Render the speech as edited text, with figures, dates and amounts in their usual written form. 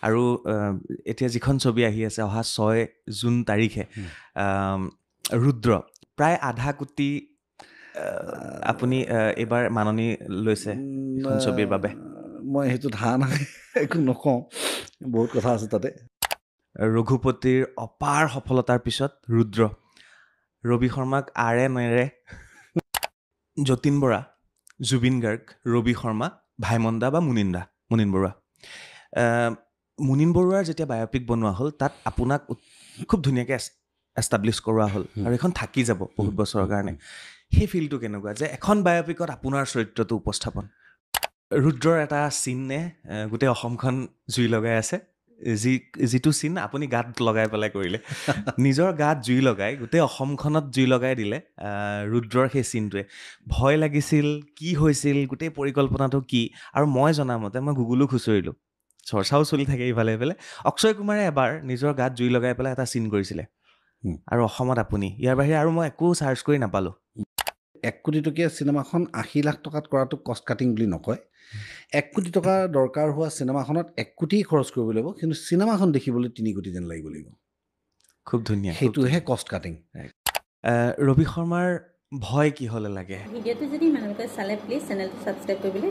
আৰু এতিয়া যিখন ছবি আহি আছে অহা 6 জুন তাৰিখে ৰুদ্ৰ প্ৰায় আধা কোটি আপুনি এইবাৰ মাননি লৈছে এখন ছবিৰ বাবে মই সেইটো ধাৰণা একো নকওঁ বহুত কথা আছে তাতে ৰঘুপতিৰ অপাৰ সফলতাৰ পিছত ৰুদ্ৰ ৰবি শৰ্মাক আৰে নেৰে যতীন বৰা জুবিন গাৰ্গ ৰবি শৰ্মা ভাইমন দা বা মুনিন বৰুৱা মুনিন বৰুৱাৰ যেতিয়া বায়'পিক বনোৱা হ'ল তাত আপোনাক খুব ধুনীয়াকৈ এষ্টাব্লিছ কৰোৱা হ'ল আৰু এখন থাকি যাব বহুত বছৰৰ কাৰণে সেই ফিলটো কেনেকুৱা যে এখন বায়'পিকত আপোনাৰ চৰিত্ৰটো উপস্থাপন ৰুদ্ৰৰ এটা চিনে গোটেই অসমখন জুই লগাই আছে যিটো চিন আপুনি গাত লগাই পেলাই কৰিলে নিজৰ গাত জুই লগাই গোটেই অসমখনত জুই লগাই দিলে ৰুদ্ৰৰ সেই চিনটোৱে ভয় লাগিছিল কি হৈছিল গোটেই পৰিকল্পনাটো কি আৰু মই জনামতে মই গুগলো খুচৰিলোঁ চৰ্চাও চলি থাকে ইফালে ইফালে অক্ষয় কুমাৰে এবাৰ নিজৰ গাত জুই লগাই পেলাই এটা চিন কৰিছিলে আৰু অসমত আপুনি ইয়াৰ বাহিৰে আৰু মই একো চাৰ্চ কৰি নাপালোঁ 1 কোটি টকীয়া চিনেমাখন 80 লাখ টকাত কৰাটো কষ্ট কাটিং বুলি নকয় 1 কোটি টকা দৰকাৰ হোৱা চিনেমাখনত 1 কোটি খৰচ কৰিব লাগিব কিন্তু চিনেমাখন দেখিবলৈ 3 কোটি যেন লাগিব খুব ধুনীয়া সেইটোহে কষ্ট কাটিং ৰবি শৰ্মাৰ ভয় কি হ'লে লাগে ভিডিঅ'টো যদি মানুহলোকে চালে প্লিজ চেনেলটো ছাবস্ক্ৰাইব কৰিবলৈ